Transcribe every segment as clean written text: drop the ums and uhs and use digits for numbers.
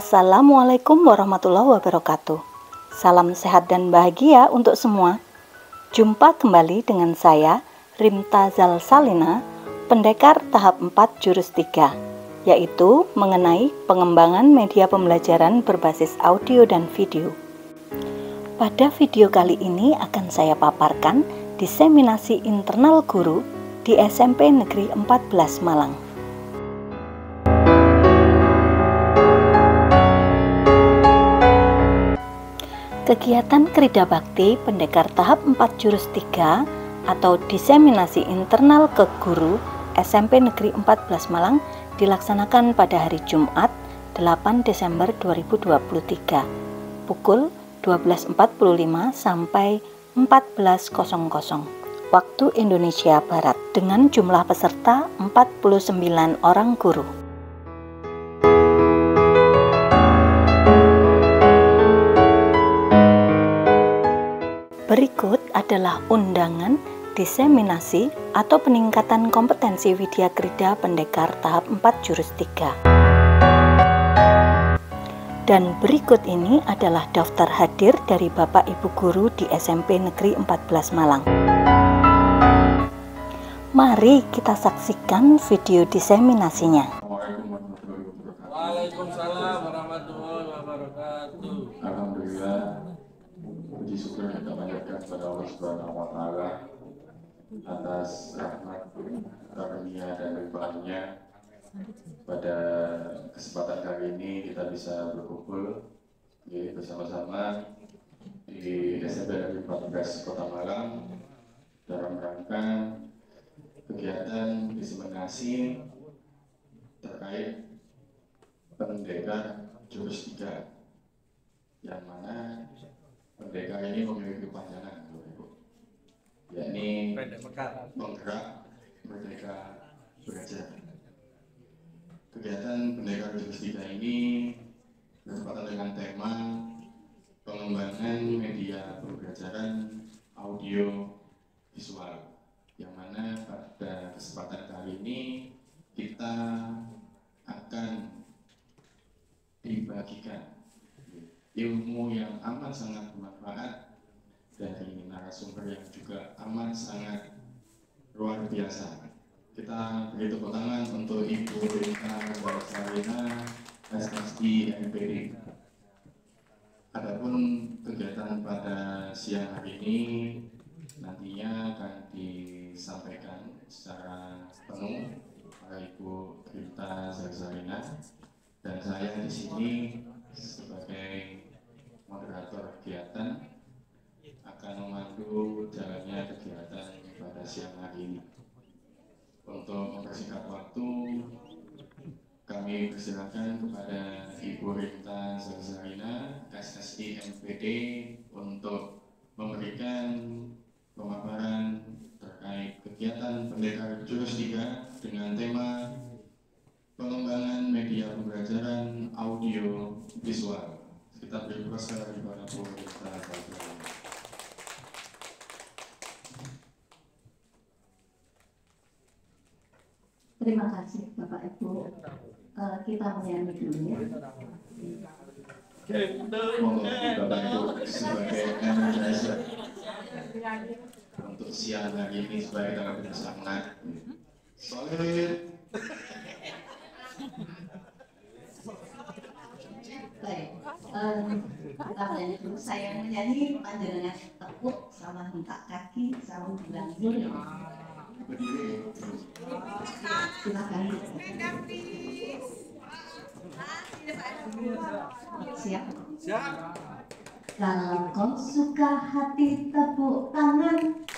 Assalamualaikum warahmatullahi wabarakatuh. Salam sehat dan bahagia untuk semua. Jumpa kembali dengan saya, Rimta Zalsalina, pendekar tahap 4 jurus 3, yaitu mengenai pengembangan media pembelajaran berbasis audio dan video. Pada video kali ini akan saya paparkan diseminasi internal guru di SMP Negeri 14 Malang. Kegiatan Krida Bakti Pendekar Tahap 4 Jurus 3 atau diseminasi internal ke guru SMP Negeri 14 Malang dilaksanakan pada hari Jumat 8 Desember 2023 pukul 12.45 sampai 14.00 waktu Indonesia Barat dengan jumlah peserta 49 orang guru. Berikut adalah undangan diseminasi atau peningkatan kompetensi Widya Krida Pendekar tahap 4 jurus 3. Dan berikut ini adalah daftar hadir dari Bapak Ibu guru di SMP Negeri 14 Malang. Mari kita saksikan video diseminasinya. Waalaikumsalam warahmatullahi wabarakatuh. Alhamdulillah, puji syukur kita panjatkan kepada Allah Subhanahu wa Ta'ala atas rahmat, karunia dan limpahannya. Pada kesempatan kali ini kita bisa berkumpul bersama-sama di SMP Negeri 14 Kota Malang dalam rangka kegiatan diseminasi terkait pendekar jurus 3, yang mana pendekar ini memiliki kepanjangan, yakni penggerak merdeka belajar. Kegiatan pendekar jurus 3 ini bertepatan dengan tema pengembangan media pembelajaran audio visual, yang mana pada kesempatan kali ini kita akan dibagikan ilmu yang amat sangat bermanfaat dari narasumber yang juga amat sangat luar biasa. Kita beri tepuk tangan untuk Ibu Rinta Zalsalina, SSI MPD. Adapun kegiatan pada siang hari ini nantinya akan disampaikan secara penuh oleh Ibu Rinta Zalsalina, dan saya di sini sebagai moderator kegiatan akan memandu jalannya kegiatan pada siang hari ini. Untuk mempersingkat waktu, kami persilakan kepada Ibu Rinta Zalsalina, SSI MPD, untuk memberikan pemaparan terkait kegiatan pendekar jurus 3 dengan tema pengembangan media pembelajaran audio visual. Kita beri persilakan kepada Bu Rinta Zalsalina. Terima kasih Bapak Ibu. Kita menyanyi dulu ya. Monggo Bapak Ibu sebagai energizer untuk siang hari ini supaya kita lebih semangat. Solid. Baik, kita menyanyi dulu. Saya menyanyi panjenengan tepuk sama hentak kaki sama bilang dulu. Silakan. Siap. Kalau kau suka hati tepuk tangan.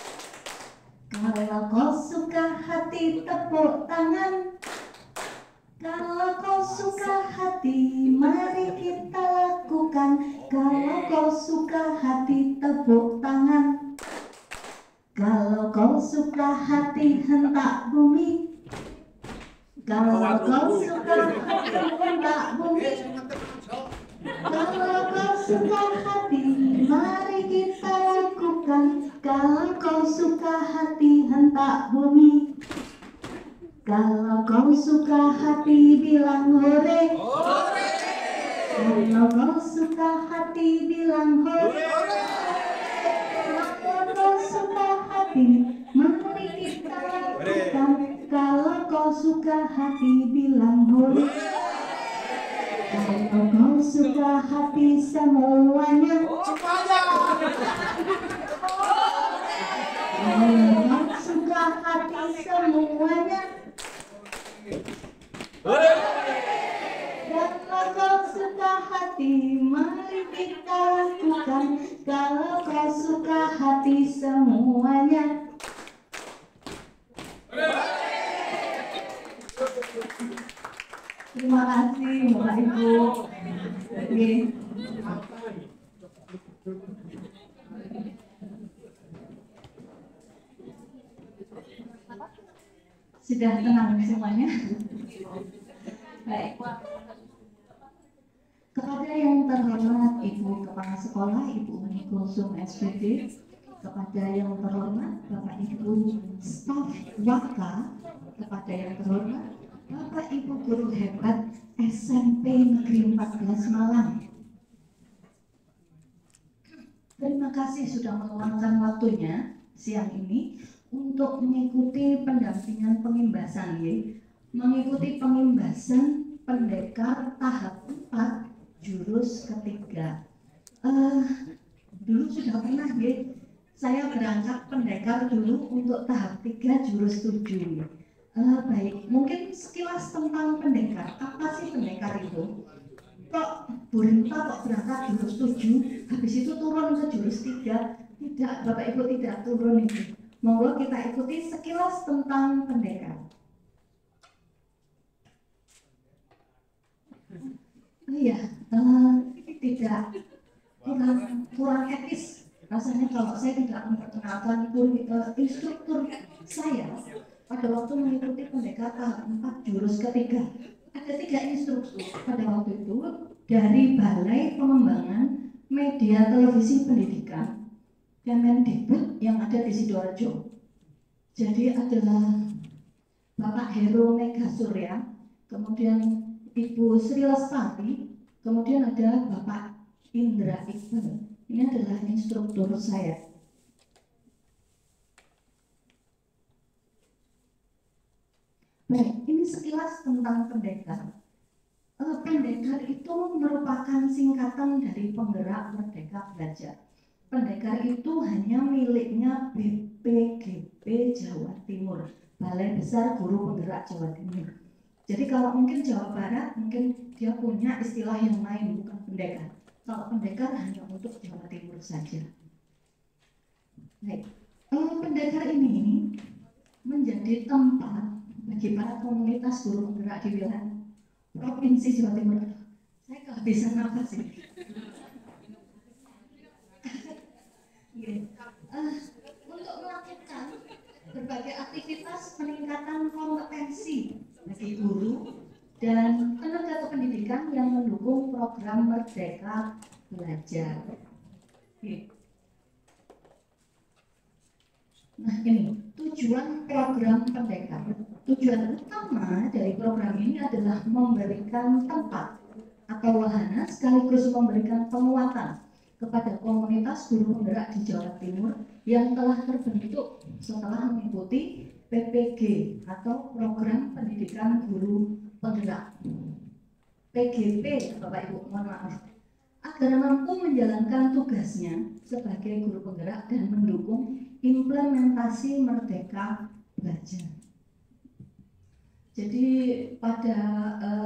Kalau kau suka hati tepuk tangan. Kalau kau suka hati, mari kita lakukan. Kalau kau suka hati tepuk tangan. Kalau kau suka hati hentak bumi. Kalau kau suka hati hentak bumi. Kalau kau suka hati, mari kita lakukan. Kalau kau suka hati hentak bumi. Kalau kau suka hati, bilang hore. Kalau kau suka hati bilang hore. Kalau kau suka hati, mari kita lakukan. Kalau kau suka hati bilang hore. Kalau kau suka hati semuanya. Kalau kau suka hati semuanya. Kalau kau suka hati, mari kita lakukan. Kalau kau suka hati semuanya. Terima kasih Bapak Ibu. Oke. Sudah tenang semuanya? Baik. Kepada yang terhormat Ibu Kepala Sekolah, Ibu Uni Kulsum SPD, kepada yang terhormat Bapak Ibu staf Waka, kepada yang terhormat Bapak Ibu guru hebat SMP Negeri 14 Malang. Terima kasih sudah meluangkan waktunya siang ini untuk mengikuti pendampingan pengimbasan mengikuti pengimbasan pendekar tahap 4 jurus ketiga. Dulu sudah pernah saya berangkat pendekar dulu untuk tahap 3 jurus 7. Baik, mungkin sekilas tentang pendekar. Apa sih pendekar itu? Kok Bu Rinta kok berangkat jurus 7, habis itu turun ke jurus 3? Tidak, Bapak Ibu tidak turun itu. Monggo kita ikuti sekilas tentang pendekar. Iya, tidak kurang etis rasanya kalau saya tidak memperkenalkan instruktur saya pada waktu mengikuti pendekar tahap 4 jurus ketiga. Ada 3 instruktur pada waktu itu dari Balai Pengembangan Media Televisi Pendidikan Kemendikbud yang ada di Sidoarjo. Jadi adalah Bapak Heru Megasurya, kemudian Ibu Sri Lestari, kemudian ada Bapak Indra Iqbal. Ini adalah instruktur saya. Baik, ini sekilas tentang pendekar. Pendekar itu merupakan singkatan dari Penggerak Merdeka Belajar. Pendekar itu hanya miliknya BPGB Jawa Timur, Balai Besar Guru Penggerak Jawa Timur. Jadi kalau mungkin Jawa Barat, mungkin dia punya istilah yang lain, bukan pendekar. Kalau pendekar hanya untuk Jawa Timur saja. Baik, pendekar ini menjadi tempat bagi para komunitas guru penggerak di wilayah Provinsi Jawa Timur. Saya kehabisan nafas sih. Untuk melakukan berbagai aktivitas peningkatan kompetensi bagi guru dan tenaga kependidikan yang mendukung program Merdeka Belajar. Nah ini tujuan program pendekar. Tujuan utama dari program ini adalah memberikan tempat atau wahana sekaligus memberikan penguatan kepada komunitas guru penggerak di Jawa Timur yang telah terbentuk setelah mengikuti PPG atau Program Pendidikan Guru Penggerak PGP, Bapak Ibu, mohon maaf, agar mampu menjalankan tugasnya sebagai guru penggerak dan mendukung implementasi Merdeka Belajar. Jadi pada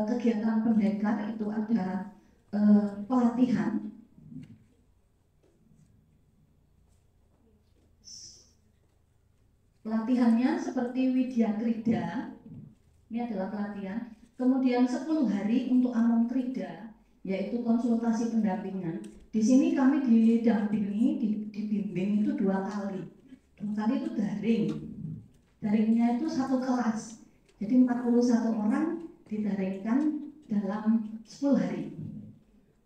kegiatan pendekar itu ada pelatihan. Pelatihannya seperti Widya Krida, ini adalah pelatihan. Kemudian 10 hari untuk Among Krida, yaitu konsultasi pendampingan. Di sini kami didampingi, dibimbing itu 2 kali. 2 kali itu daring. Daringnya itu 1 kelas. Jadi 41 orang didaringkan dalam 10 hari.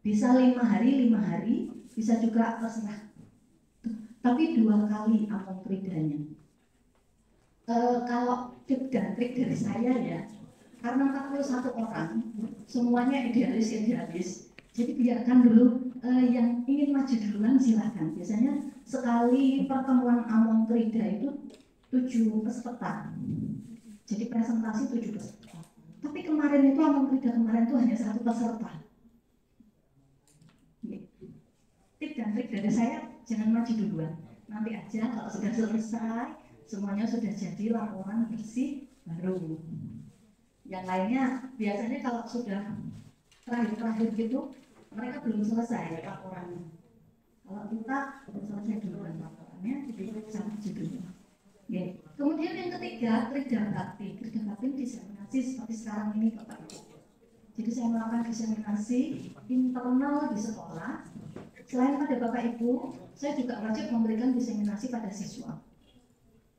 Bisa 5 hari, bisa juga terserah. Tapi 2 kali Among Kridanya. Kalau tip dan trik dari saya ya, karena 41 orang, semuanya idealis, sediakan dulu yang ingin maju duluan silahkan. Biasanya sekali pertemuan Among Krida itu 7 peserta. Jadi presentasi 7 peserta. Tapi kemarin itu Among Krida kemarin itu hanya 1 peserta. Tip dan trik dari saya, jangan maju duluan. Nanti aja kalau sudah selesai, semuanya sudah jadi laporan bersih baru. Yang lainnya biasanya kalau sudah terakhir gitu, mereka belum selesai laporannya. Kalau kita sudah selesai duluan laporannya, jadi jangan maju duluan. Okay. Kemudian yang ketiga, Krida Bakti. Krida Bakti diseminasi seperti sekarang ini Bapak Ibu. Jadi saya melakukan diseminasi internal di sekolah. Selain pada Bapak Ibu, saya juga wajib memberikan diseminasi pada siswa.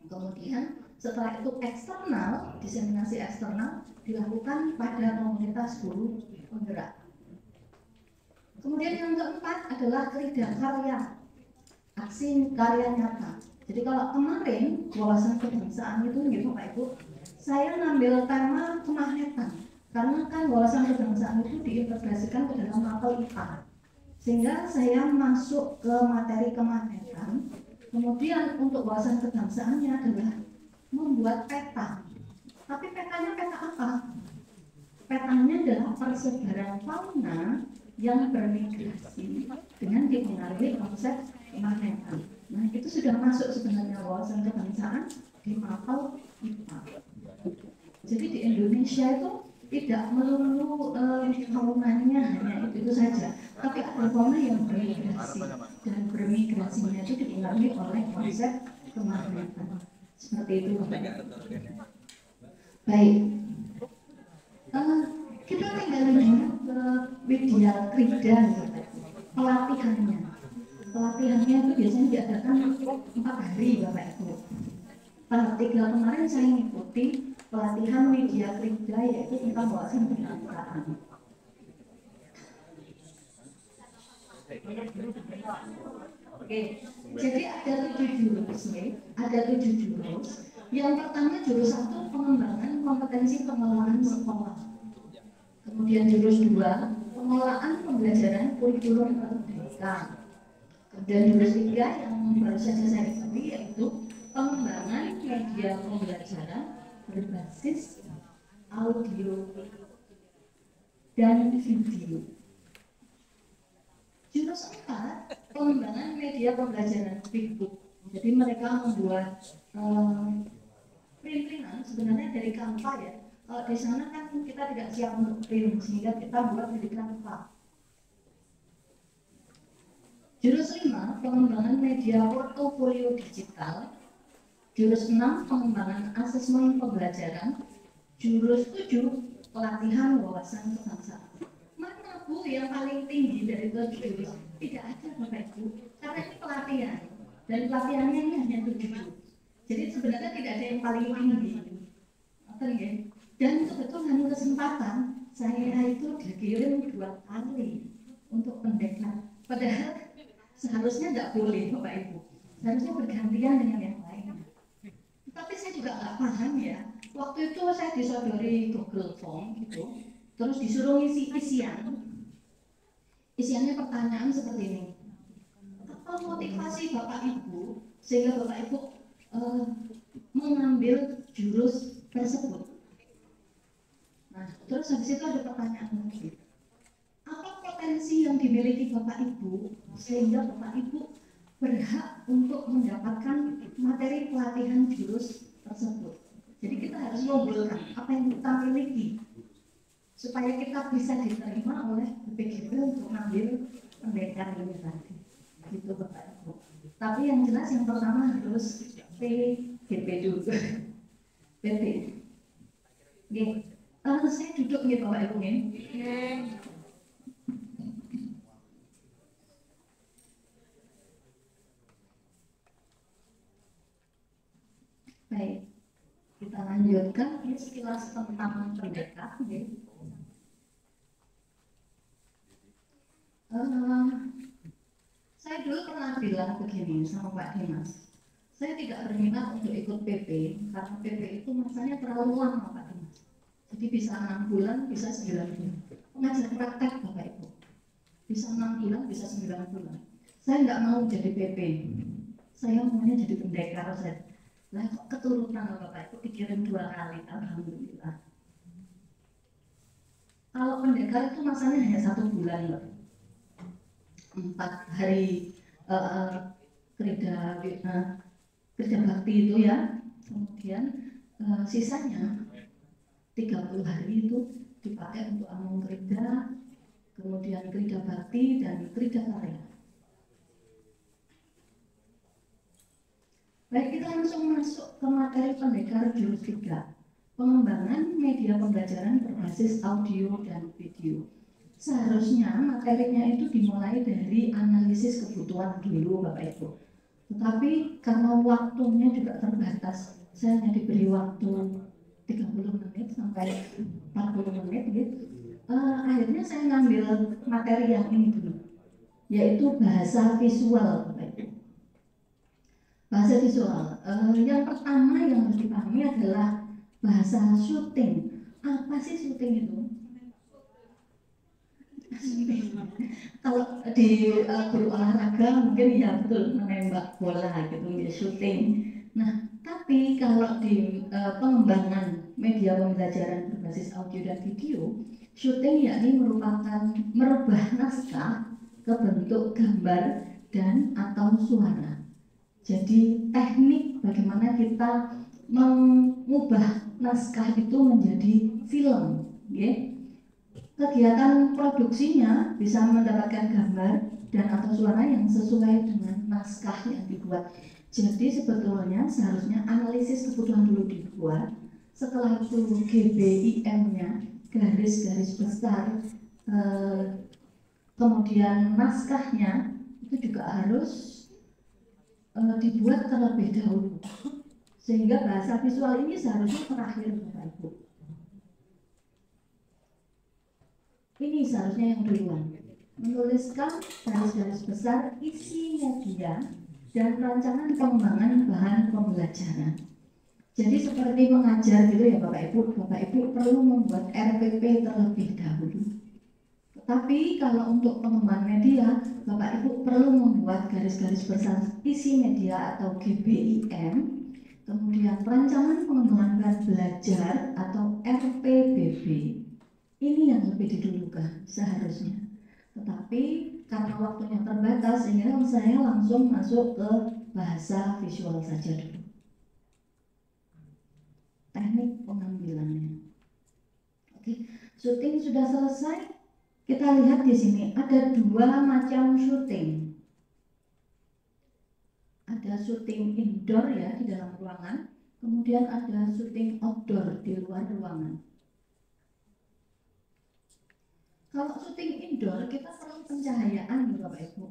Kemudian setelah itu eksternal, diseminasi eksternal dilakukan pada komunitas guru penggerak. Kemudian yang keempat adalah Krida Karya, aksi karya nyata. Jadi kalau kemarin wawasan kebangsaan itu gitu Bapak Ibu, saya ngambil tema kemahnetan. Karena kan wawasan kebangsaan itu diintegrasikan ke dalam mapel IPA. Sehingga saya masuk ke materi kemahnetan. Kemudian untuk wawasan kebangsaannya adalah membuat peta. Tapi petanya peta apa? Petanya adalah persebaran fauna yang bermigrasi dengan dipengaruhi konsep kemahnetan. Nah itu sudah masuk sebenarnya wawasan kebangsaan di mapel IPA. Jadi di Indonesia itu tidak melulu faunanya hanya itu saja, tapi ada fauna yang bermigrasi dan bermigrasinya itu dipengaruhi oleh konsep kemahnetan. Seperti itu. Baik, kita tinggal lihat ke media Krida, pelatihannya. Pelatihannya itu biasanya diadakan 4 hari Bapak Ibu. Tanggal 3 kemarin saya mengikuti pelatihan media Krida yaitu tentang wawasan kebangsaan. Oke, jadi ada 7 jurus nih, ada 7 jurus. Yang pertama jurus 1 pengembangan kompetensi pengelolaan sekolah. Kemudian jurus 2 pengelolaan pembelajaran kurikulum pendidikan. Kemudian jurus 3 yang baru saja saya ikuti yaitu pengembangan media pembelajaran berbasis audio dan video. Jurus 4 pengembangan media pembelajaran big book. Jadi mereka membuat print-printan sebenarnya dari Canva ya. Kalau di sana kan kita tidak siap untuk print sehingga kita buat dari Canva. Jurus 5 pengembangan media portofolio digital. Jurus 6 pengembangan asesmen pembelajaran. Jurus 7 pelatihan wawasan kebangsaan. Mana Bu yang paling tinggi dari 7 jurus? Tidak ada Bapak Ibu, karena ini pelatihan dan pelatihannya ini hanya 7 jurus. Jadi sebenarnya tidak ada yang paling tinggi. Dan kebetulan kesempatan saya itu dikirim 2 kali untuk pendekar. Padahal seharusnya tidak boleh Bapak Ibu, seharusnya bergantian dengan yang lain. Tapi saya juga nggak paham ya. Waktu itu saya disodori Google Form gitu, terus disuruh ngisi isian. Isiannya pertanyaan seperti ini. Apa motivasi Bapak Ibu sehingga Bapak Ibu mengambil jurus tersebut? Nah, terus habis itu ada pertanyaan lagi. Apa potensi yang dimiliki Bapak Ibu sehingga Bapak Ibu berhak untuk mendapatkan materi pelatihan jurus tersebut? Jadi kita harus mengumpulkan apa yang kita miliki supaya kita bisa diterima oleh BPGP untuk mengambil pendekar ini tadi. Gitu Bapak Ibu. Tapi yang jelas yang pertama harus PGP dulu. PP. Oke. Saya duduk nih Bapak Ibu nih. Baik, kita lanjutkan ini sekilas tentang pendekar. Saya dulu pernah bilang begini sama Pak Dimas, saya tidak berminat untuk ikut PP karena PP itu masanya terlalu lama Pak Dimas. Jadi bisa 6 bulan, bisa 9 bulan. Pengajar praktek Bapak Ibu. bisa 6 bulan, bisa 9 bulan. Saya nggak mau jadi PP, saya maunya jadi pendekar saja. Lah kok keturunan Bapak Ibu dikirim 2 kali, alhamdulillah. Kalau pendekar itu masanya hanya 1 bulan loh. 4 hari kerja bakti itu ya, kemudian sisanya 30 hari itu dipakai untuk amung kerja, kemudian kerja bakti dan kerja karya. Baik, kita langsung masuk ke materi pendekar jurus 3, pengembangan media pembelajaran berbasis audio dan video. Seharusnya materinya itu dimulai dari analisis kebutuhan dulu Bapak Ibu. Tetapi karena waktunya juga terbatas, saya hanya diberi waktu 30 menit sampai 40 menit gitu. Akhirnya saya ngambil materi yang ini dulu, yaitu bahasa visual Bapak Ibu. Bahasa visual, yang pertama yang harus dipahami adalah bahasa syuting. Apa sih syuting itu? Kalau di guru olahraga mungkin ya betul menembak bola gitu ya, syuting. Nah, tapi kalau di pengembangan media pembelajaran berbasis audio dan video, syuting yakni merupakan merubah naskah ke bentuk gambar dan atau suara. Jadi teknik bagaimana kita mengubah naskah itu menjadi film, ya. Kegiatan produksinya bisa mendapatkan gambar dan atau suara yang sesuai dengan naskah yang dibuat. Jadi sebetulnya seharusnya analisis kebutuhan dulu dibuat, setelah itu GBIM-nya, garis-garis besar, kemudian naskahnya itu juga harus dibuat terlebih dahulu, sehingga bahasa visual ini seharusnya terakhir Bapak Ibu. Ini seharusnya yang duluan, menuliskan garis-garis besar isi media dan rancangan pengembangan bahan pembelajaran. Jadi seperti mengajar gitu ya Bapak Ibu perlu membuat RPP terlebih dahulu. Tetapi kalau untuk pengembangan media, Bapak Ibu perlu membuat garis-garis besar isi media atau GBIM, kemudian rancangan pengembangan bahan belajar atau RPBB. Ini yang lebih didulukan seharusnya. Tetapi karena waktunya terbatas, sehingga saya langsung masuk ke bahasa visual saja dulu. Teknik pengambilannya. Oke, syuting sudah selesai. Kita lihat di sini ada 2 macam syuting. Ada syuting indoor ya di dalam ruangan, kemudian ada syuting outdoor di luar ruangan. Kalau syuting indoor kita perlu pencahayaan Bapak Ibu.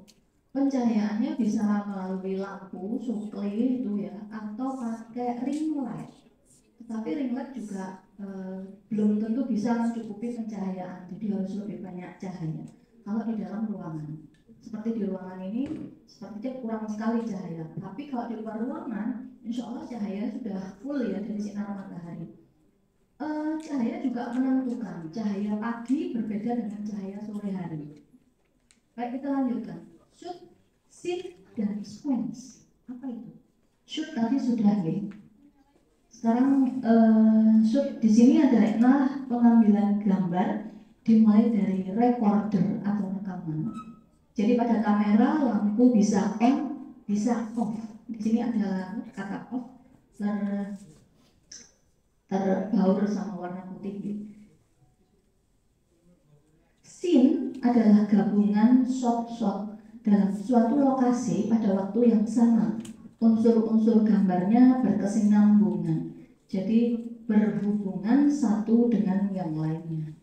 Pencahayaannya bisa melalui lampu, sukli itu ya, atau pakai ring light. Tetapi ring light juga belum tentu bisa mencukupi pencahayaan, jadi harus lebih banyak cahaya. Kalau di dalam ruangan, seperti di ruangan ini, sepertinya kurang sekali cahaya. Tapi kalau di luar ruangan, insya Allah cahaya sudah full ya dari sinar matahari. Cahaya juga menentukan, cahaya pagi berbeda dengan cahaya sore hari. Baik, kita lanjutkan. Shoot, sit, dan sequence. Apa itu? Shoot tadi sudah ya. Sekarang shoot di sini adalah pengambilan gambar dimulai dari recorder atau rekaman. Jadi pada kamera lampu bisa on, bisa off. Di sini ada kata off terbaur sama warna putih. Scene adalah gabungan shot-shot dalam suatu lokasi pada waktu yang sama. Unsur-unsur gambarnya berkesinambungan, jadi berhubungan satu dengan yang lainnya.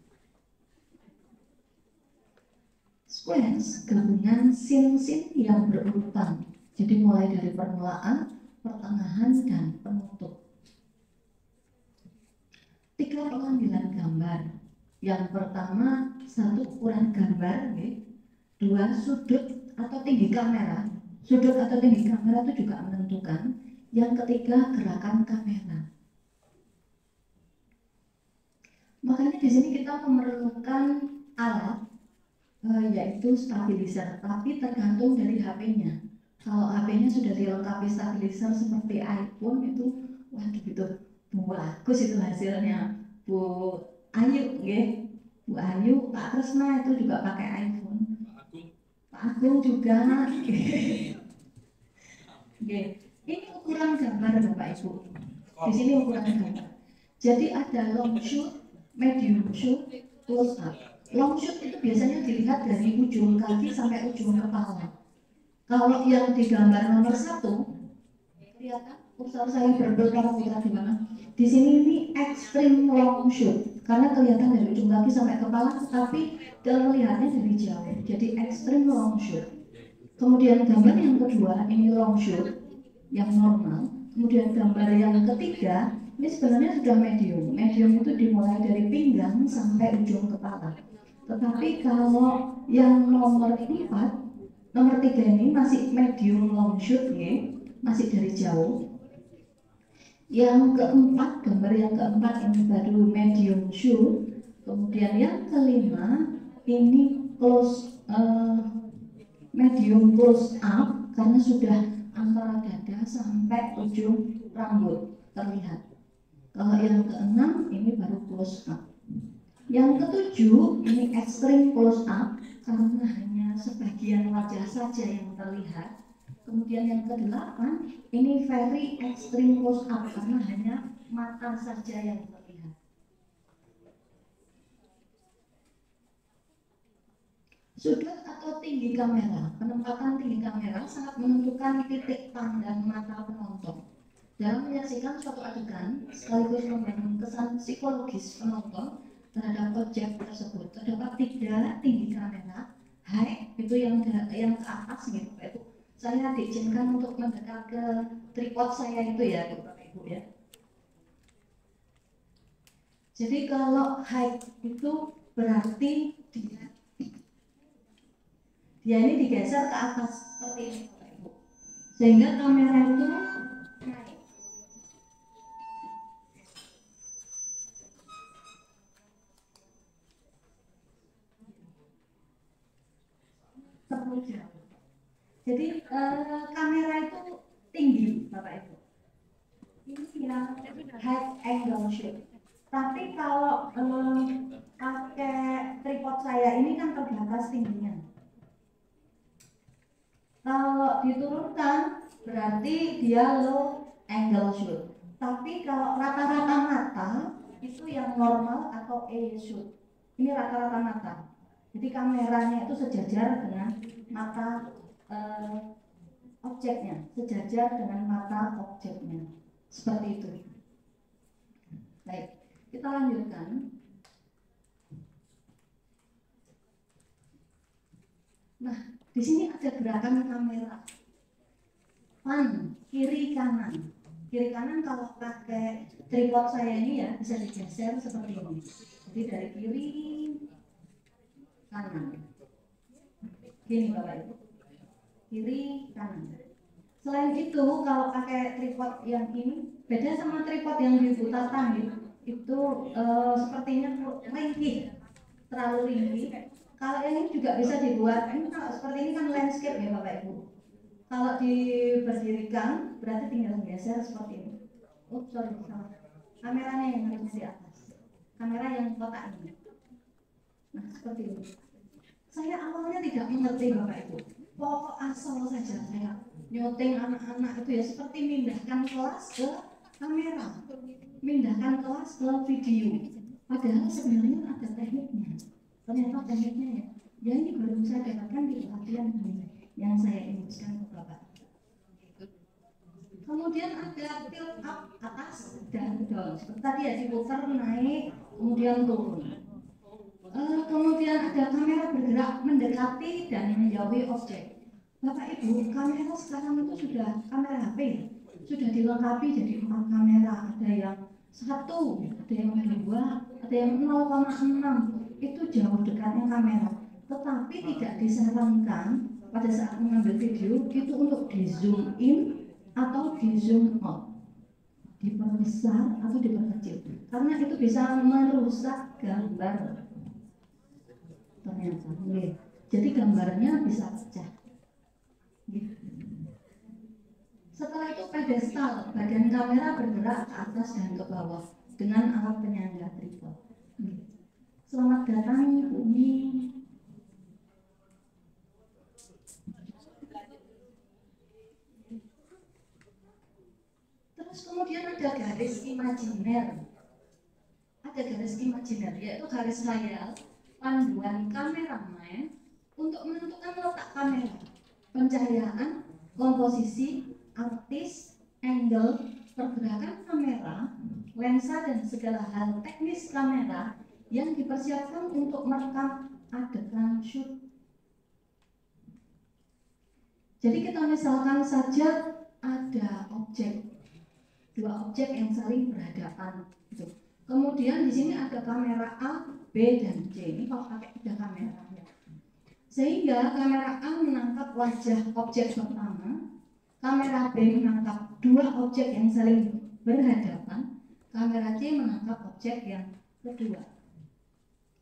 Sequence, gabungan scene-scene yang berurutan, jadi mulai dari permulaan, pertengahan, dan penutup. 3 pengambilan gambar. Yang pertama, 1 ukuran gambar, 2 sudut atau tinggi kamera. Sudut atau tinggi kamera itu juga menentukan. Yang ketiga, gerakan kamera. Makanya di sini kita memerlukan alat yaitu stabilizer, tapi tergantung dari HP-nya. Kalau HP-nya sudah dilengkapi stabilizer seperti iPhone itu, waduh itu bagus itu hasilnya. Bu Ayu, nggih. Bu Ayu, Pak Kresna itu juga pakai iPhone. Pak Agung juga. Oke, ini ukuran gambar Bapak Ibu. Di sini ukuran gambar. Jadi ada long shoot, medium shoot, close up. Long shoot itu biasanya dilihat dari ujung kaki sampai ujung kepala. Kalau yang di gambar nomor 1, kelihatan usaha saya berbelang di mana? Di sini ini extreme long shoot karena kelihatan dari ujung kaki sampai kepala, tetapi terlihatnya dari jauh. Jadi extreme long shoot. Kemudian gambar yang kedua ini long shoot yang normal. Kemudian gambar yang ketiga ini sebenarnya sudah medium. Medium itu dimulai dari pinggang sampai ujung kepala. Tetapi kalau yang nomor 3 ini masih medium long shoot ya, masih dari jauh. Yang keempat, gambar yang keempat ini baru medium shoot. Kemudian yang kelima ini close medium close up karena sudah antara dada sampai ujung rambut terlihat. Kalau yang keenam ini baru close up. Yang ketujuh ini extreme close up karena hanya sebagian wajah saja yang terlihat. Kemudian yang kedelapan ini very extreme close up karena hanya mata saja yang terlihat. Sudut atau tinggi kamera, penempatan tinggi kamera sangat menentukan titik pandang mata penonton. Dalam menyaksikan suatu adegan, sekaligus membangun kesan psikologis penonton terhadap objek tersebut. Terdapat 3 tinggi kamera, high itu yang ke atas gitu, itu saya diizinkan untuk mendekat ke tripod saya itu ya, Bapak Ibu ya. Jadi kalau high itu berarti dia ini digeser ke atas seperti ini, Bapak Ibu, sehingga kamera itu naik. Terlalu jauh. Jadi kamera itu tinggi, Bapak Ibu. Ini yang high angle shoot. Tapi kalau pakai tripod saya ini kan terbatas tingginya. Kalau diturunkan berarti dia low angle shoot. Tapi kalau rata-rata mata itu yang normal atau A shoot. Ini rata-rata mata. Jadi kameranya itu sejajar dengan mata objeknya, sejajar dengan mata objeknya. Seperti itu. Baik, kita lanjutkan. Nah, di sini ada gerakan kamera. Pan, kiri kanan. Kiri kanan kalau pakai tripod saya ini ya bisa digeser seperti ini. Jadi dari kiri kanan. Gini Bapak Ibu. Kiri kanan. Selain itu kalau pakai tripod yang ini beda sama tripod yang diputar tangan itu sepertinya ringkih, terlalu ringkih. Kalau yang ini juga bisa dibuat, ini kalau seperti ini kan landscape ya Bapak Ibu. Kalau diberdirikan berarti tinggal geser seperti ini. Oh sorry, salah. Kameranya yang harus di atas. Kamera yang kotak ini. Nah seperti ini. Saya awalnya tidak mengerti Bapak Ibu. Pokok asal saja saya nyuting anak-anak itu ya seperti mindahkan kelas ke kamera, mindahkan kelas ke video. Padahal sebenarnya ada tekniknya. Ternyata tekniknya ya ini baru saya dapatkan di pelatihan ini yang saya inginkan ke Bapak. Kemudian ada tilt up atas dan down. Seperti tadi ya diputar naik kemudian turun. Kemudian ada kamera bergerak mendekati dan menjauhi objek. Bapak Ibu, kamera sekarang itu sudah kamera HP sudah dilengkapi jadi 4 kamera. Ada yang 1, ada yang 2, ada yang 0,6. Itu jauh dekatnya kamera, tetapi tidak disarankan pada saat mengambil video itu untuk di zoom in atau di zoom out, diperbesar atau diperkecil karena itu bisa merusak gambar ternyata. jadi gambarnya bisa pecah. Setelah itu pedestal, bagian kamera bergerak ke atas dan ke bawah dengan alat penyangga tripod. Selamat datang bumi. Terus kemudian ada garis imajiner. Ada garis imajiner, yaitu garis khayal panduan kameramen untuk menentukan letak kamera, pencahayaan, komposisi, artis, angle, pergerakan kamera, lensa dan segala hal teknis kamera yang dipersiapkan untuk merekam adegan shoot. Jadi kita misalkan saja ada dua objek yang saling berhadapan gitu. Kemudian di sini ada kamera A, B dan C. Ini kalau pakai 3 kamera ya. Sehingga kamera A menangkap wajah objek pertama, kamera B menangkap 2 objek yang saling berhadapan, kamera C menangkap objek yang kedua.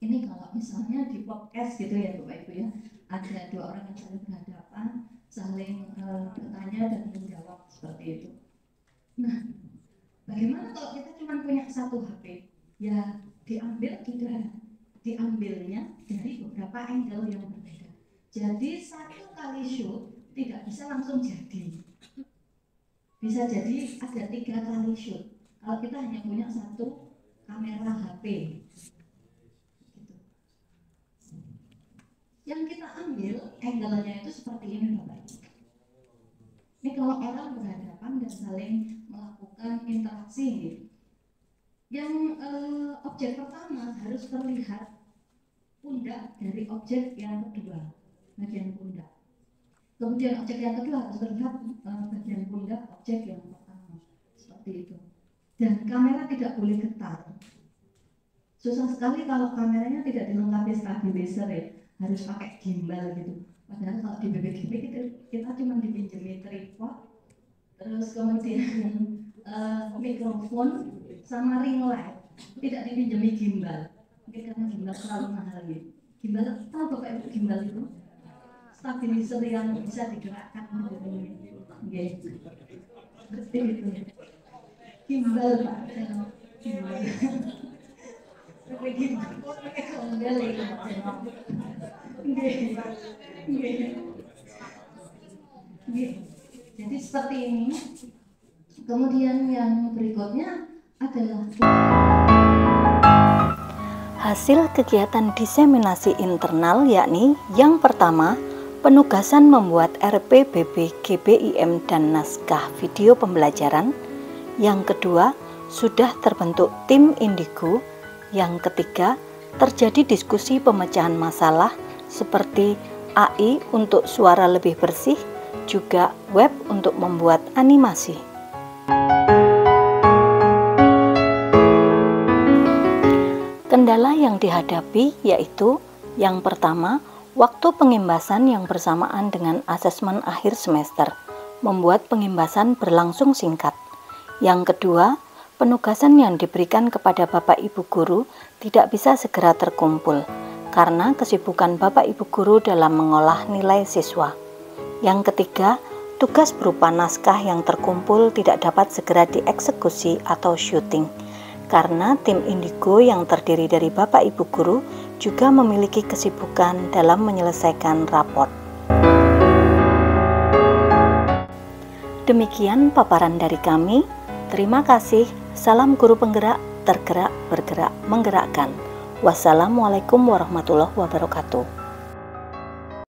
Ini kalau misalnya di podcast gitu ya Bapak Ibu ya, ada 2 orang yang saling berhadapan, saling bertanya dan menjawab seperti itu. Nah, bagaimana kalau kita cuma punya 1 HP? Ya diambilnya dari beberapa angle yang berbeda. Jadi 1 kali shoot tidak bisa langsung jadi. Bisa jadi ada 3 kali shoot. Kalau kita hanya punya 1 kamera HP. Gitu. Yang kita ambil angle-nya itu seperti ini Bapak. Ini kalau orang berhadapan dan saling melakukan interaksi ini. Yang objek pertama harus terlihat pundak dari objek yang kedua, bagian pundak. Kemudian objek yang kedua harus terlihat bagian pundak objek yang pertama, seperti itu. Dan kamera tidak boleh getar. Susah sekali kalau kameranya tidak dilengkapi stabilizer ya, harus pakai gimbal gitu. Padahal kalau di BBGP kita cuma dipinjami tripod, terus kemudian mikrofon sama ring light, tidak dipinjami gimbal. Mungkin karena gimbal terlalu mahal gitu. Gimbal, tahu Bapak Ibu gimbal itu? Stabilizer yang bisa digerakkan gitu. Seperti itu. Gimbal Pak, gimbal. Tapi gimbal pakai gimbal itu. Jadi seperti ini. Kemudian yang berikutnya adalah hasil kegiatan diseminasi internal, yakni yang pertama, penugasan membuat RPBB GBIM dan naskah video pembelajaran. Yang kedua, sudah terbentuk tim indigo. Yang ketiga, terjadi diskusi pemecahan masalah seperti AI untuk suara lebih bersih, juga web untuk membuat animasi. Kendala yang dihadapi yaitu yang pertama, waktu pengimbasan yang bersamaan dengan asesmen akhir semester, membuat pengimbasan berlangsung singkat. Yang kedua, penugasan yang diberikan kepada Bapak Ibu Guru tidak bisa segera terkumpul karena kesibukan Bapak Ibu Guru dalam mengolah nilai siswa. Yang ketiga, tugas berupa naskah yang terkumpul tidak dapat segera dieksekusi atau syuting karena tim indigo yang terdiri dari Bapak Ibu Guru juga memiliki kesibukan dalam menyelesaikan raport. Demikian paparan dari kami. Terima kasih. Salam guru penggerak, tergerak, bergerak, menggerakkan. Wassalamualaikum warahmatullahi wabarakatuh.